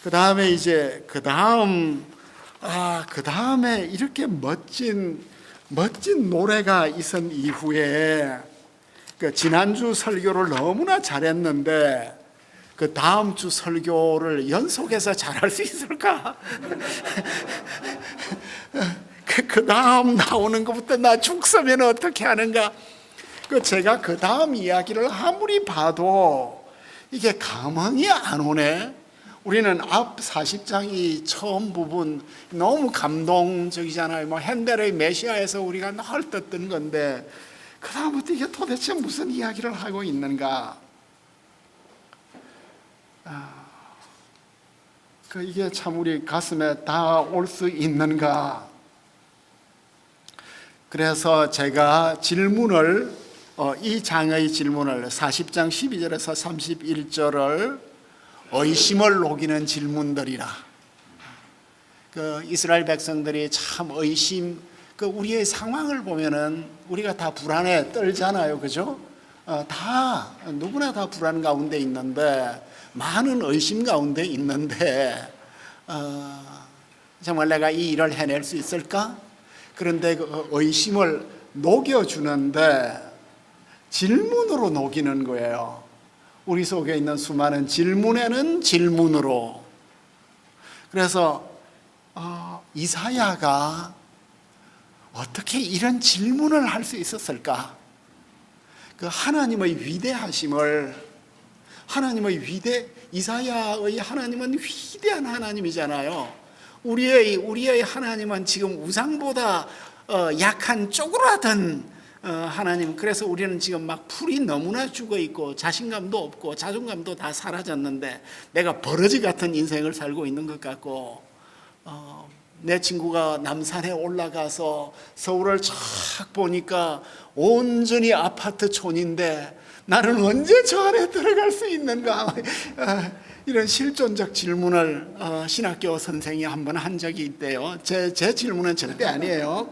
그 다음에 이제 그 다음에 이렇게 멋진 노래가 있은 이후에 그 지난주 설교를 너무나 잘했는데 그 다음 주 설교를 연속해서 잘할 수 있을까? 그 다음 나오는 것부터 나 죽으면 어떻게 하는가? 제가 그 다음 이야기를 아무리 봐도 이게 감흥이 안 오네. 우리는 앞 40장이 처음 부분 너무 감동적이잖아요. 뭐 핸델의 메시아에서 우리가 늘 듣던 건데 그 다음부터 이게 도대체 무슨 이야기를 하고 있는가? 이게 참 우리 가슴에 닿아올 수 있는가? 그래서 제가 이 장의 질문을 40장 12절에서 31절을 의심을 녹이는 질문들이라. 이스라엘 백성들이 참 우리의 상황을 보면은 우리가 다 불안에 떨잖아요, 그죠? 누구나 다 불안 가운데 있는데, 많은 의심 가운데 있는데, 정말 내가 이 일을 해낼 수 있을까? 그런데 그 의심을 녹여주는데 질문으로 녹이는 거예요. 우리 속에 있는 수많은 질문에는 질문으로. 그래서 이사야가 어떻게 이런 질문을 할 수 있었을까? 하나님의 위대하심을, 이사야의 하나님은 위대한 하나님이잖아요. 우리의 하나님은 지금 우상보다 약한 쪼그라든 하나님. 그래서 우리는 지금 막 풀이 너무나 죽어 있고 자신감도 없고 자존감도 다 사라졌는데 내가 버러지 같은 인생을 살고 있는 것 같고, 내 친구가 남산에 올라가서 서울을 쫙 보니까 온전히 아파트촌인데 나는 언제 저 안에 들어갈 수 있는가? 이런 실존적 질문을 신학교 선생이 한번 한 적이 있대요. 제 질문은 절대 아니에요.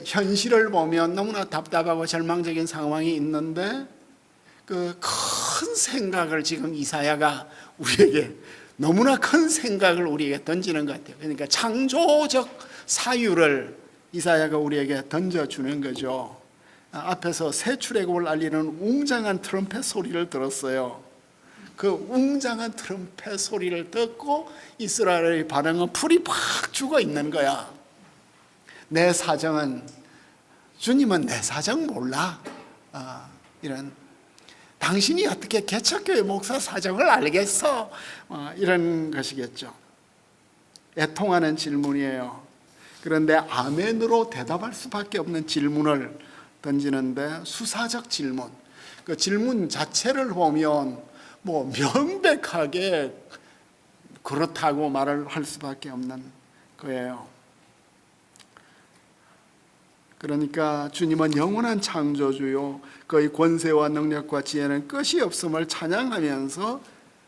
현실을 보면 너무나 답답하고 절망적인 상황이 있는데 큰 생각을 지금 이사야가 우리에게, 너무나 큰 생각을 우리에게 던지는 것 같아요. 그러니까 창조적 사유를 이사야가 우리에게 던져주는 거죠. 앞에서 새 출애굽을 알리는 웅장한 트럼펫 소리를 들었어요. 그 웅장한 트럼펫 소리를 듣고 이스라엘의 반응은 풀이 팍 죽어 있는 거야. 내 사정은, 주님은 내 사정 몰라. 이런, 당신이 어떻게 개척교회 목사 사정을 알겠어? 이런 것이겠죠. 애통하는 질문이에요. 그런데 아멘으로 대답할 수밖에 없는 질문을 던지는데, 수사적 질문. 그 질문 자체를 보면 명백하게 그렇다고 말을 할 수밖에 없는 거예요. 그러니까 주님은 영원한 창조주요, 그의 권세와 능력과 지혜는 끝이 없음을 찬양하면서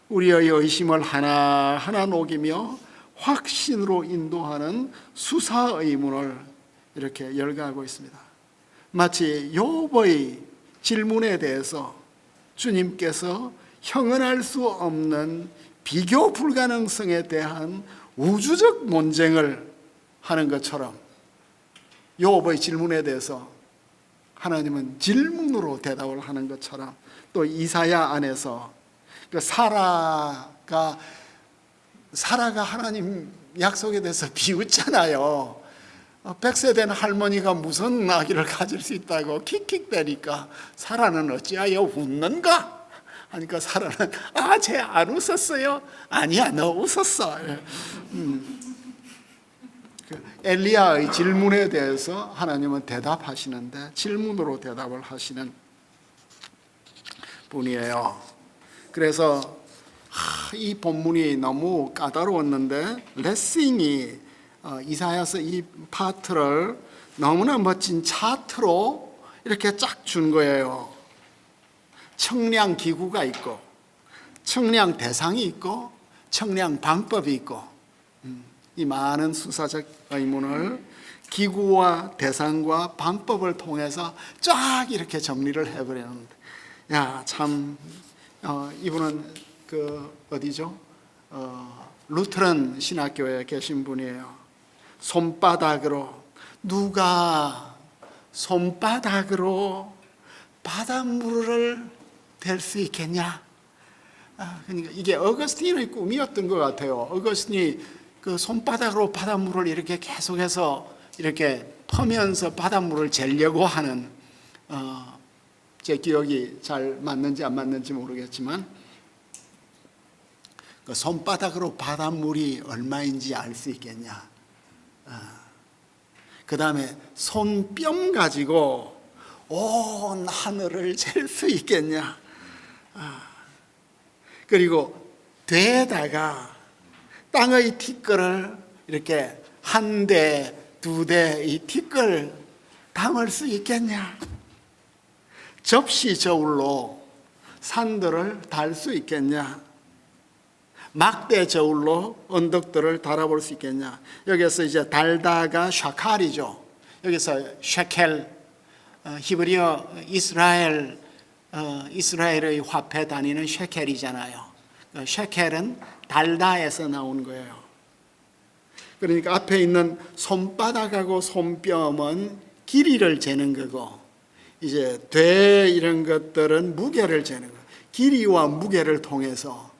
우리의 의심을 하나하나 녹이며 확신으로 인도하는 수사 의문을 이렇게 열거하고 있습니다. 마치 욥의 질문에 대해서 주님께서 형언할 수 없는 비교 불가능성에 대한 우주적 논쟁을 하는 것처럼, 욥의 질문에 대해서 하나님은 질문으로 대답을 하는 것처럼, 또 이사야 안에서 사라가 하나님 약속에 대해서 비웃잖아요. 100세 된 할머니가 무슨 아기를 가질 수 있다고 킥킥대니까 사라는 어찌하여 웃는가? 하니까 사라는 쟤 안 웃었어요? 아니야, 너 웃었어. 엘리야의 질문에 대해서 하나님은 대답하시는데 질문으로 대답을 하시는 분이에요. 그래서 이 본문이 너무 까다로웠는데 레싱이 이사야서 이 파트를 너무나 멋진 차트로 이렇게 쫙 준 거예요. 청량 기구가 있고, 청량 대상이 있고, 청량 방법이 있고, 이 많은 수사적 의문을 기구와 대상과 방법을 통해서 쫙 이렇게 정리를 해버리는데, 참 이분은 어디죠? 루터란 신학교에 계신 분이에요. 손바닥으로, 누가 손바닥으로 바닷물을 댈 수 있겠냐? 그러니까 이게 어거스틴의 꿈이었던 것 같아요. 어거스틴이 그 손바닥으로 바닷물을 이렇게 계속해서 이렇게 퍼면서 바닷물을 재려고 하는, 제 기억이 잘 맞는지 안 맞는지 모르겠지만, 그 손바닥으로 바닷물이 얼마인지 알 수 있겠냐? 그 다음에 손뼉 가지고 온 하늘을 잴 수 있겠냐? 그리고 되에다가 땅의 티끌을 이렇게 한 대, 두 대 이 티끌 담을 수 있겠냐? 접시 저울로 산들을 달 수 있겠냐? 막대 저울로 언덕들을 달아볼 수 있겠냐? 여기서 이제 달다가 샤칼이죠. 여기서 셰켈, 히브리어 이스라엘의 화폐 단위는 셰켈이잖아요. 셰켈은 달다에서 나온 거예요. 그러니까 앞에 있는 손바닥하고 손뼉은 길이를 재는 거고, 이제 돼 이런 것들은 무게를 재는 거예요. 길이와 무게를 통해서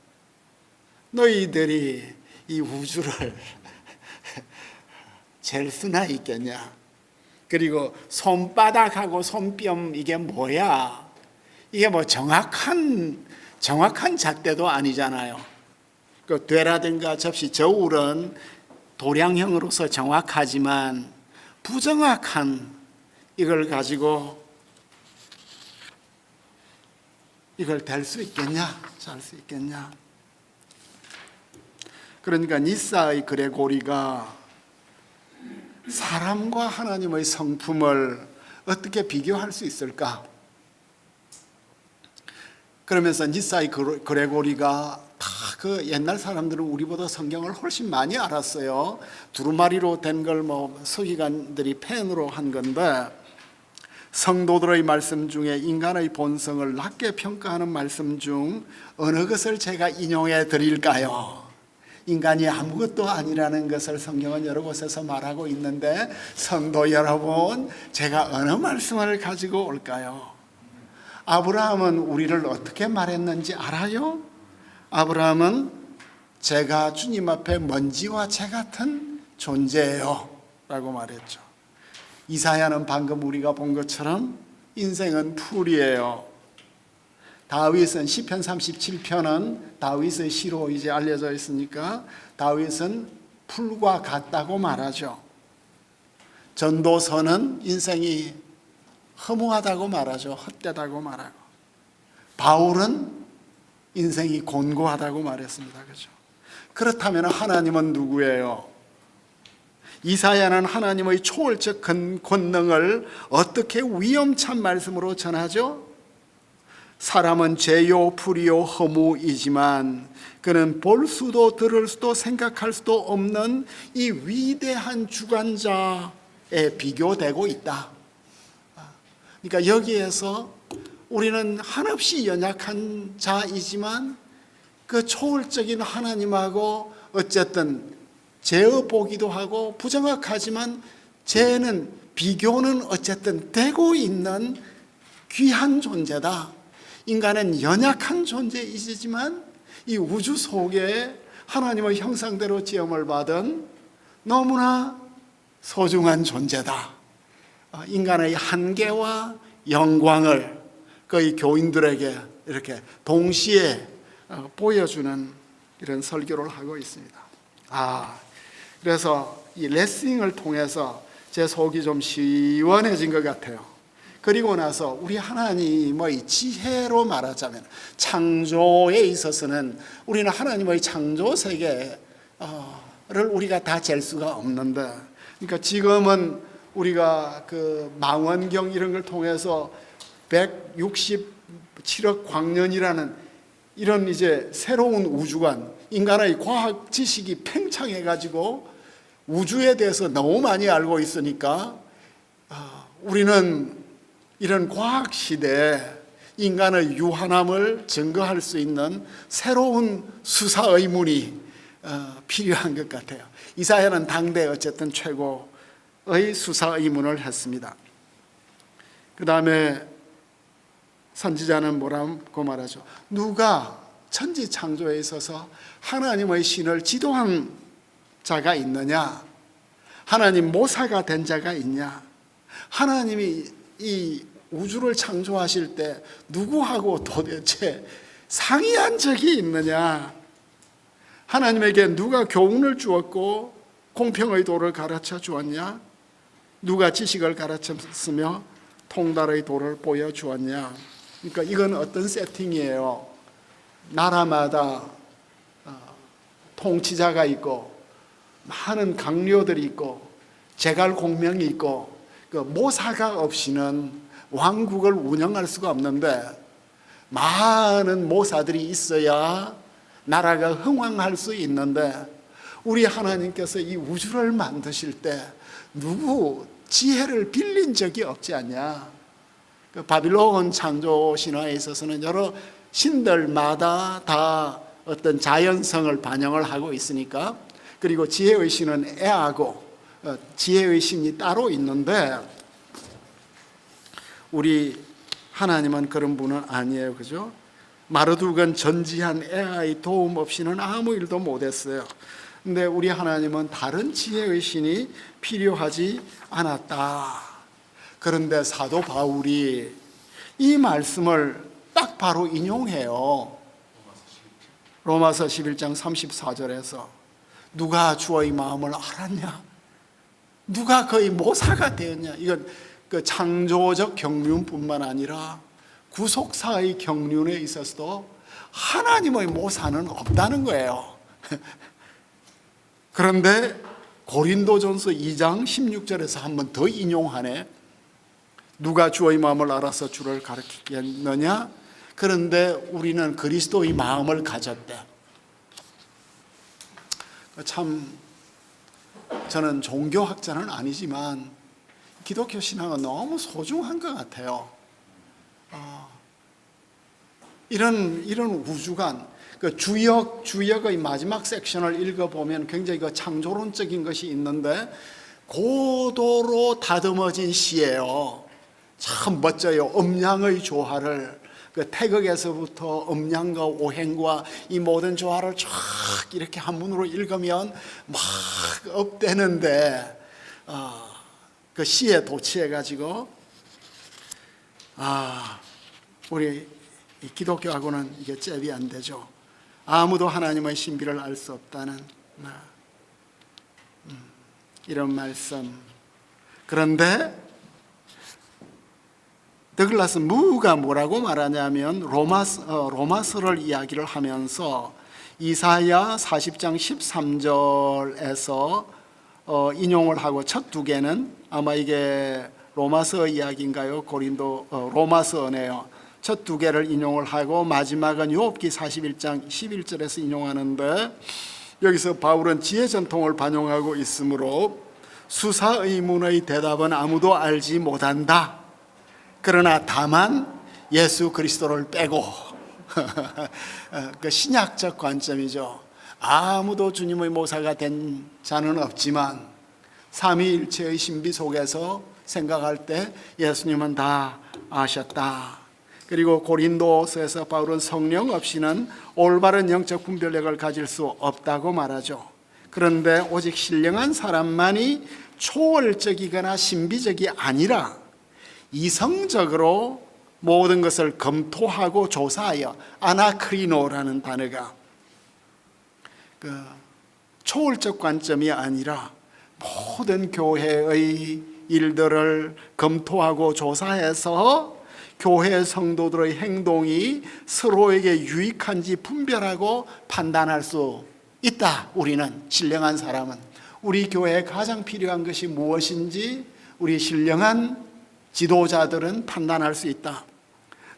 너희들이 이 우주를 잴 수나 있겠냐? 그리고 손바닥하고 손뼉 이게 뭐야? 이게 뭐 정확한 잣대도 아니잖아요. 그 되라든가 접시 저울은 도량형으로서 정확하지만 부정확한 이걸 가지고 이걸 댈 수 있겠냐? 잘 수 있겠냐? 그러니까 니사의 그레고리가 사람과 하나님의 성품을 어떻게 비교할 수 있을까? 그러면서 니사의 그레고리가 다 그 옛날 사람들은 우리보다 성경을 훨씬 많이 알았어요. 두루마리로 된 걸 뭐 서기관들이 펜으로 한 건데, 성도들의 말씀 중에 인간의 본성을 낮게 평가하는 말씀 중 어느 것을 제가 인용해 드릴까요? 인간이 아무것도 아니라는 것을 성경은 여러 곳에서 말하고 있는데, 성도 여러분, 제가 어느 말씀을 가지고 올까요? 아브라함은 우리를 어떻게 말했는지 알아요? 아브라함은 제가 주님 앞에 먼지와 재 같은 존재예요 라고 말했죠. 이사야는 방금 우리가 본 것처럼 인생은 풀이에요. 다윗은 시편 37편은 다윗의 시로 이제 알려져 있으니까 다윗은 풀과 같다고 말하죠. 전도서는 인생이 허무하다고 말하죠. 헛되다고 말하고. 바울은 인생이 곤고하다고 말했습니다. 그렇죠? 그렇다면 하나님은 누구예요? 이사야는 하나님의 초월적 권능을 어떻게 위험찬 말씀으로 전하죠? 사람은 죄요 불이요 허무이지만 그는 볼 수도 들을 수도 생각할 수도 없는 이 위대한 주관자에 비교되고 있다. 그러니까 여기에서 우리는 한없이 연약한 자이지만 그 초월적인 하나님하고 어쨌든 제어보기도 하고 부정확하지만 죄는 비교는 어쨌든 되고 있는 귀한 존재다. 인간은 연약한 존재이지만 이 우주 속에 하나님의 형상대로 지음을 받은 너무나 소중한 존재다. 인간의 한계와 영광을 거의 교인들에게 이렇게 동시에 보여주는 이런 설교를 하고 있습니다. 그래서 이 레슨을 통해서 제 속이 좀 시원해진 것 같아요. 그리고 나서 우리 하나님의 지혜로 말하자면 창조에 있어서는 우리는 하나님의 창조 세계를 우리가 다 잴 수가 없는데, 그러니까 지금은 우리가 그 망원경 이런 걸 통해서 167억 광년이라는 이런 이제 새로운 우주관, 인간의 과학 지식이 팽창해가지고 우주에 대해서 너무 많이 알고 있으니까 우리는 이런 과학 시대에 인간의 유한함을 증거할 수 있는 새로운 수사 의문이 필요한 것 같아요. 이사야는 당대 어쨌든 최고의 수사 의문을 했습니다. 그 다음에 선지자는 뭐라고 말하죠? 누가 천지 창조에 있어서 하나님의 신을 지도한 자가 있느냐? 하나님 모사가 된 자가 있냐? 하나님이 이 우주를 창조하실 때 누구하고 도대체 상의한 적이 있느냐? 하나님에게 누가 교훈을 주었고 공평의 도를 가르쳐 주었냐? 누가 지식을 가르쳤으며 통달의 도를 보여주었냐? 그러니까 이건 어떤 세팅이에요? 나라마다 통치자가 있고 많은 강료들이 있고 제갈공명이 있고 그 모사가 없이는 왕국을 운영할 수가 없는데 많은 모사들이 있어야 나라가 흥왕할 수 있는데 우리 하나님께서 이 우주를 만드실 때 누구 지혜를 빌린 적이 없지 않냐? 그 바빌론 창조 신화에 있어서는 여러 신들마다 다 어떤 자연성을 반영을 하고 있으니까, 그리고 지혜의 신은 애하고 지혜의 신이 따로 있는데 우리 하나님은 그런 분은 아니에요. 그죠? 마르둑은 전지한 애아의 도움 없이는 아무 일도 못했어요. 근데 우리 하나님은 다른 지혜의 신이 필요하지 않았다. 그런데 사도 바울이 이 말씀을 딱 바로 인용해요. 로마서 11장 34절에서 누가 주의 마음을 알았냐? 누가 그의 모사가 되었냐? 이건 그 창조적 경륜뿐만 아니라 구속사의 경륜에 있어서도 하나님의 모사는 없다는 거예요. 그런데 고린도전서 2장 16절에서 한 번 더 인용하네. 누가 주의 마음을 알아서 주를 가르치겠느냐? 그런데 우리는 그리스도의 마음을 가졌대. 참 저는 종교학자는 아니지만 기독교 신앙은 너무 소중한 것 같아요. 이런 우주관, 그 주역의 마지막 섹션을 읽어보면 굉장히 그 창조론적인 것이 있는데 고도로 다듬어진 시예요. 참 멋져요. 음양의 조화를, 그 태극에서부터 음양과 오행과 이 모든 조화를 쫙 이렇게 한문으로 읽으면 막 업되는데 그 시에 도취해가지고 우리 기독교하고는 이게 잽이 안 되죠. 아무도 하나님의 신비를 알 수 없다는 이런 말씀. 그런데 더글라스 무가 뭐라고 말하냐면 로마서를 이야기를 하면서 이사야 40장 13절에서 인용을 하고 첫 두 개는 아마 이게 로마서 이야기인가요? 로마서네요. 첫 두 개를 인용을 하고 마지막은 욥기 41장 11절에서 인용하는데, 여기서 바울은 지혜 전통을 반영하고 있으므로 수사 의문의 대답은 아무도 알지 못한다. 그러나 다만 예수 그리스도를 빼고 그 신약적 관점이죠. 아무도 주님의 모사가 된 자는 없지만 삼위일체의 신비 속에서 생각할 때 예수님은 다 아셨다. 그리고 고린도서에서 바울은 성령 없이는 올바른 영적 분별력을 가질 수 없다고 말하죠. 그런데 오직 신령한 사람만이 초월적이거나 신비적이 아니라 이성적으로 모든 것을 검토하고 조사하여, 아나크리노라는 단어가 그 초월적 관점이 아니라 모든 교회의 일들을 검토하고 조사해서 교회 성도들의 행동이 서로에게 유익한지 분별하고 판단할 수 있다. 우리는, 신령한 사람은 우리 교회에 가장 필요한 것이 무엇인지 우리 신령한 지도자들은 판단할 수 있다.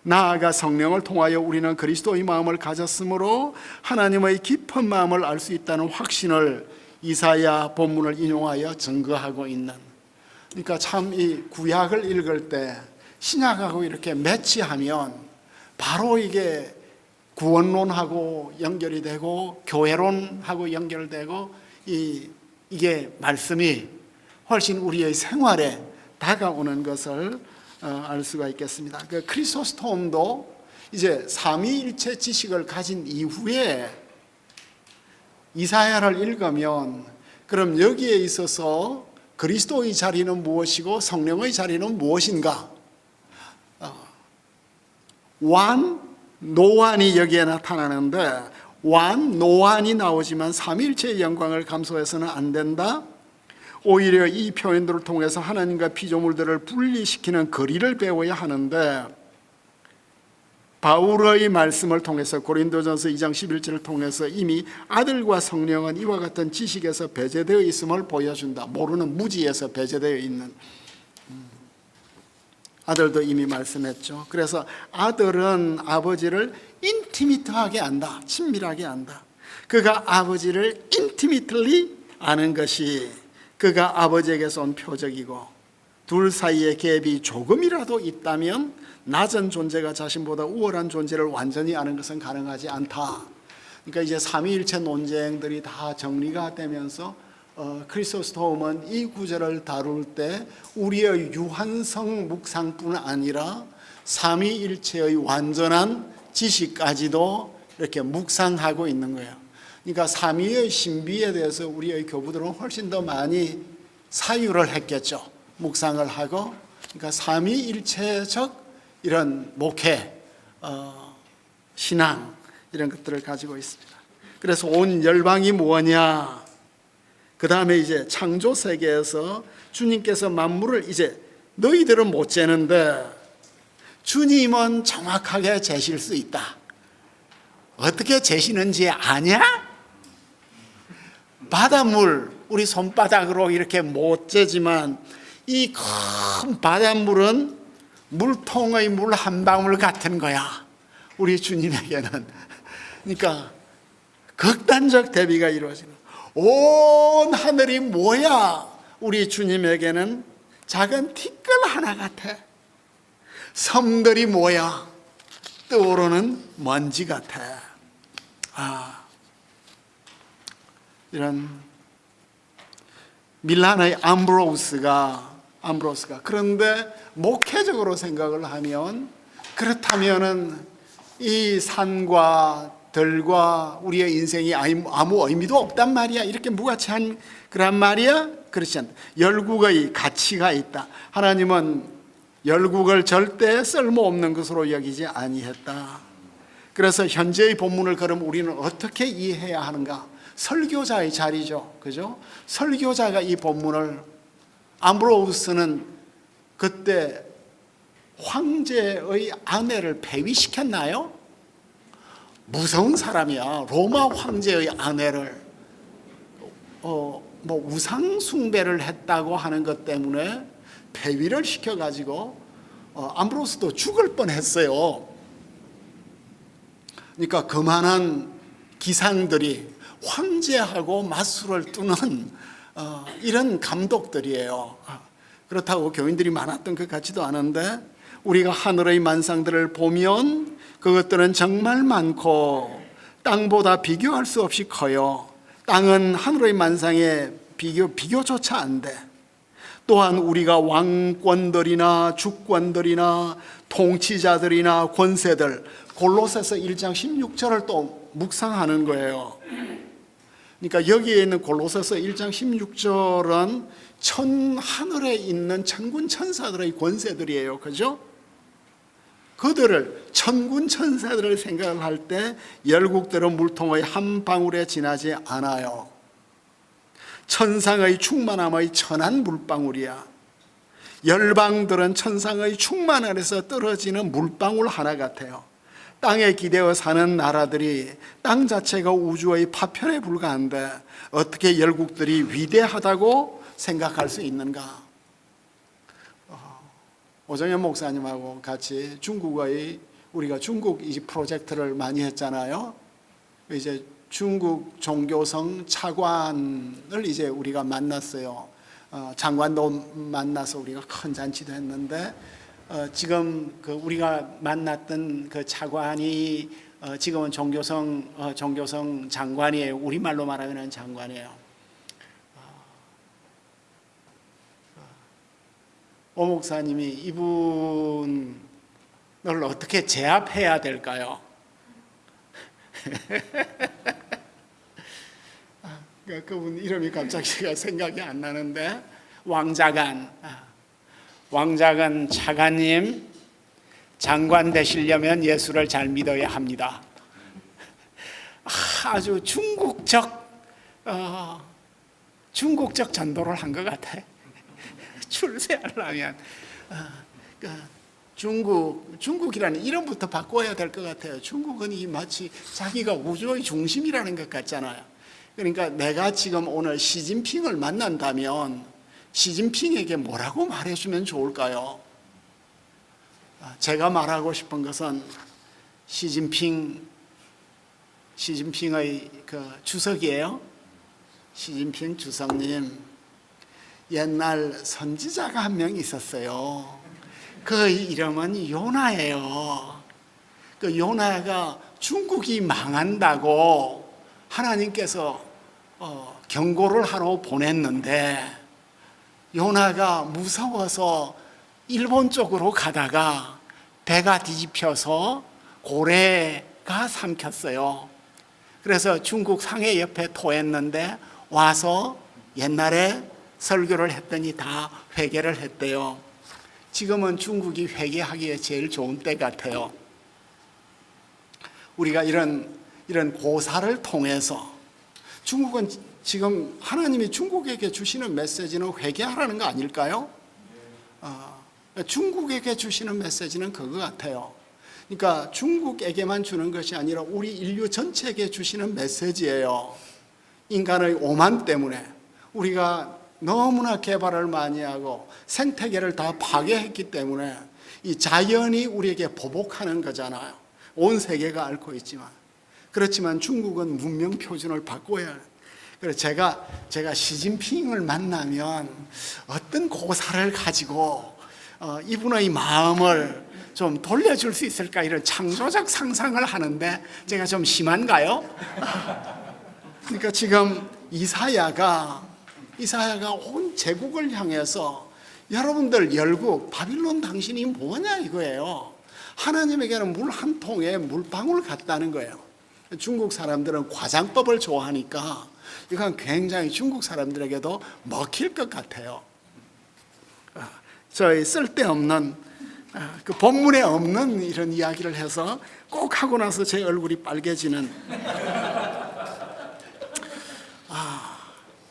나아가 성령을 통하여 우리는 그리스도의 마음을 가졌으므로 하나님의 깊은 마음을 알 수 있다는 확신을 이사야 본문을 인용하여 증거하고 있는, 그러니까 참 이 구약을 읽을 때 신약하고 이렇게 매치하면 바로 이게 구원론하고 연결이 되고 교회론하고 연결되고 이게 말씀이 훨씬 우리의 생활에 다가오는 것을 알 수가 있겠습니다. 그 크리소스톰도 이제 삼위일체 지식을 가진 이후에 이사야를 읽으면 그럼 여기에 있어서 그리스도의 자리는 무엇이고 성령의 자리는 무엇인가? 완, 노완이 여기에 나타나는데 완, 노완이 나오지만 삼위일체의 영광을 감수해서는 안 된다. 오히려 이 표현들을 통해서 하나님과 피조물들을 분리시키는 거리를 배워야 하는데 바울의 말씀을 통해서 고린도전서 2장 11절을 통해서 이미 아들과 성령은 이와 같은 지식에서 배제되어 있음을 보여준다. 모르는 무지에서 배제되어 있는 아들도 이미 말씀했죠. 그래서 아들은 아버지를 인티미트하게 안다. 친밀하게 안다. 그가 아버지를 인티미틀리 아는 것이 그가 아버지에게서 온 표적이고 둘 사이에 갭이 조금이라도 있다면 낮은 존재가 자신보다 우월한 존재를 완전히 아는 것은 가능하지 않다. 그러니까 이제 삼위일체 논쟁들이 다 정리가 되면서 크리소스톰은 이 구절을 다룰 때 우리의 유한성 묵상뿐 아니라 삼위일체의 완전한 지식까지도 이렇게 묵상하고 있는 거예요. 그러니까 삼위의 신비에 대해서 우리의 교부들은 훨씬 더 많이 사유를 했겠죠. 묵상을 하고, 그러니까 삼위일체적 이런 목회, 신앙 이런 것들을 가지고 있습니다. 그래서 온 열방이 뭐냐? 그 다음에 이제 창조 세계에서 주님께서 만물을 이제 너희들은 못 재는데 주님은 정확하게 재실 수 있다. 어떻게 재시는지 아냐? 바닷물 우리 손바닥으로 이렇게 못 재지만 이 큰 바닷물은 물통의 물 한 방울 같은 거야. 우리 주님에게는. 그러니까 극단적 대비가 이루어지는. 온 하늘이 뭐야? 우리 주님에게는 작은 티끌 하나 같아. 섬들이 뭐야? 떠오르는 먼지 같아. 이런 밀란의 암브로스가 그런데 목회적으로 생각을 하면 그렇다면은 이 산과 들과 우리의 인생이 아무 의미도 없단 말이야. 이렇게 무가치한 그런 말이야? 그렇지 않다. 열국의 가치가 있다. 하나님은 열국을 절대 쓸모없는 것으로 여기지 아니했다. 그래서 현재의 본문을 그럼 우리는 어떻게 이해해야 하는가? 설교자의 자리죠. 그죠? 설교자가 이 본문을 암브로우스는 그때 황제의 아내를 폐위시켰나요? 무서운 사람이야. 로마 황제의 아내를 우상 숭배를 했다고 하는 것 때문에 폐위를 시켜가지고 암브로스도 죽을 뻔했어요. 그러니까 그만한 기상들이 황제하고 맞수를 두는 이런 감독들이에요. 그렇다고 교인들이 많았던 것 같지도 않은데 우리가 하늘의 만상들을 보면 그것들은 정말 많고 땅보다 비교할 수 없이 커요. 땅은 하늘의 만상에 비교조차 안 돼. 또한 우리가 왕권들이나 주권들이나 통치자들이나 권세들, 골로새서 1장 16절을 또 묵상하는 거예요. 그러니까 여기에 있는 골로새서 1장 16절은 하늘에 있는 천군 천사들의 권세들이에요. 그죠? 그들을 천군 천사들을 생각을 할 때 열국들은 물통의 한 방울에 지나지 않아요. 천상의 충만함의 천한 물방울이야. 열방들은 천상의 충만 아래서 떨어지는 물방울 하나 같아요. 땅에 기대어 사는 나라들이 땅 자체가 우주의 파편에 불과한데 어떻게 열국들이 위대하다고 생각할 수 있는가? 오정현 목사님하고 같이 우리가 중국 이 프로젝트를 많이 했잖아요. 이제 중국 종교성 차관을 이제 우리가 만났어요. 장관도 만나서 우리가 큰 잔치도 했는데 지금 그 우리가 만났던 그 차관이 지금은 정교성 장관이에요. 우리말로 말하면 장관이에요. 오 목사님이 이분을 어떻게 제압해야 될까요? 그분 이름이 갑자기 생각이 안 나는데, 왕자간 차관님, 장관 되시려면 예수를 잘 믿어야 합니다. 아주 중국적 전도를 한 것 같아요. 출세하려면 중국이라는 이름부터 바꿔야 될 것 같아요. 중국은 마치 자기가 우주의 중심이라는 것 같잖아요. 그러니까 내가 지금 오늘 시진핑을 만난다면 시진핑에게 뭐라고 말해주면 좋을까요? 제가 말하고 싶은 것은 시진핑의 그 주석이에요. 시진핑 주석님, 옛날 선지자가 한 명 있었어요. 그 이름은 요나예요. 그 요나가 중국이 망한다고 하나님께서 경고를 하러 보냈는데, 요나가 무서워서 일본 쪽으로 가다가 배가 뒤집혀서 고래가 삼켰어요. 그래서 중국 상해 옆에 토했는데 와서 옛날에 설교를 했더니 다 회개를 했대요. 지금은 중국이 회개하기에 제일 좋은 때 같아요. 우리가 이런 고사를 통해서, 중국은 지금 하나님이 중국에게 주시는 메시지는 회개하라는 거 아닐까요? 중국에게 주시는 메시지는 그거 같아요. 그러니까 중국에게만 주는 것이 아니라 우리 인류 전체에게 주시는 메시지예요. 인간의 오만 때문에 우리가 너무나 개발을 많이 하고 생태계를 다 파괴했기 때문에 이 자연이 우리에게 보복하는 거잖아요. 온 세계가 앓고 있지만. 그렇지만 중국은 문명 표준을 바꿔야 해요. 그래서 제가 시진핑을 만나면 어떤 고사를 가지고 이분의 마음을 좀 돌려줄 수 있을까, 이런 창조적 상상을 하는데 제가 좀 심한가요? 그러니까 지금 이사야가 온 제국을 향해서 여러분들 열국, 바빌론 당신이 뭐냐 이거예요. 하나님에게는 물 한 통에 물방울 같다는 거예요. 중국 사람들은 과장법을 좋아하니까 이건 굉장히 중국 사람들에게도 먹힐 것 같아요. 저희 쓸데없는, 그 본문에 없는 이런 이야기를 해서 꼭 하고 나서 제 얼굴이 빨개지는.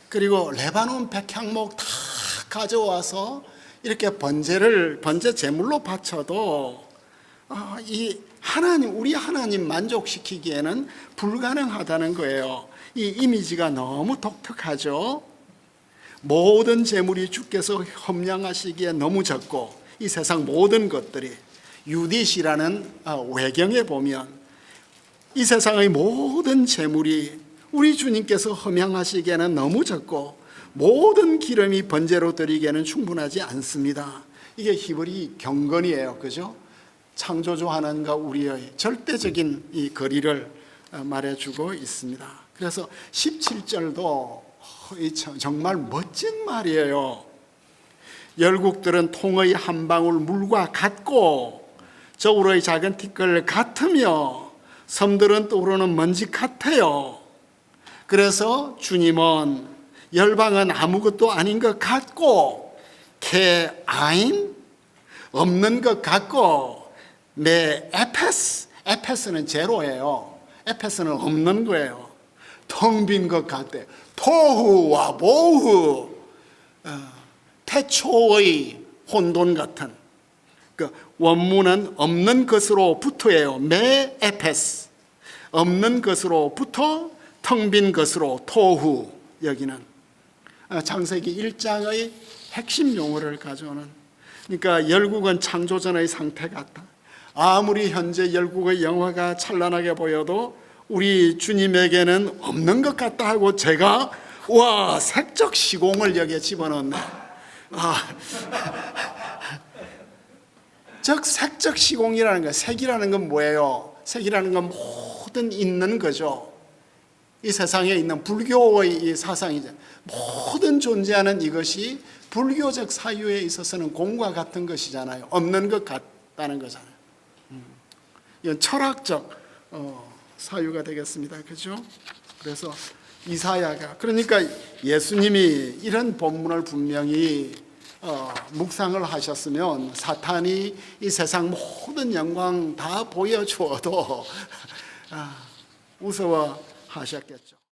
그리고 레바논 백향목 다 가져와서 이렇게 번제 제물로 바쳐도 우리 하나님 만족시키기에는 불가능하다는 거예요. 이 이미지가 너무 독특하죠. 모든 재물이 주께서 험량하시기에 너무 적고, 이 세상 모든 것들이, 유디시라는 외경에 보면 이 세상의 모든 재물이 우리 주님께서 험양하시기에는 너무 적고 모든 기름이 번제로 드리기에는 충분하지 않습니다. 이게 히브리 경건이에요. 그죠? 창조주 하나님과 우리의 절대적인 이 거리를 말해주고 있습니다. 그래서 17절도 정말 멋진 말이에요. 열국들은 통의 한 방울 물과 같고 저울의 작은 티끌 같으며 섬들은 떠오르는 먼지 같아요. 그래서 주님은 열방은 아무것도 아닌 것 같고, 케아인 없는 것 같고, 에페스는 제로예요. 에페스는 없는 거예요. 텅 빈 것 같대. 토후와 보후, 태초의 혼돈 같은. 그 원문은 없는 것으로부터예요. 에페스, 없는 것으로부터 텅 빈 것으로 토후. 여기는 창세기 1장의 핵심 용어를 가져오는. 그러니까 열국은 창조전의 상태 같다. 아무리 현재 열국의 영화가 찬란하게 보여도 우리 주님에게는 없는 것 같다 하고 제가 색적 시공을 여기에 집어넣네. 즉 색적 시공이라는 거, 색이라는 건 뭐예요? 색이라는 건 모든 있는 거죠. 이 세상에 있는 불교의 이 사상이죠. 모든 존재하는 이것이 불교적 사유에 있어서는 공과 같은 것이잖아요. 없는 것 같다는 거잖아요. 이건 철학적 사유가 되겠습니다. 그렇죠? 그래서 이사야가, 그러니까 예수님이 이런 본문을 분명히 묵상을 하셨으면 사탄이 이 세상 모든 영광 다 보여주어도 무서워하셨겠죠.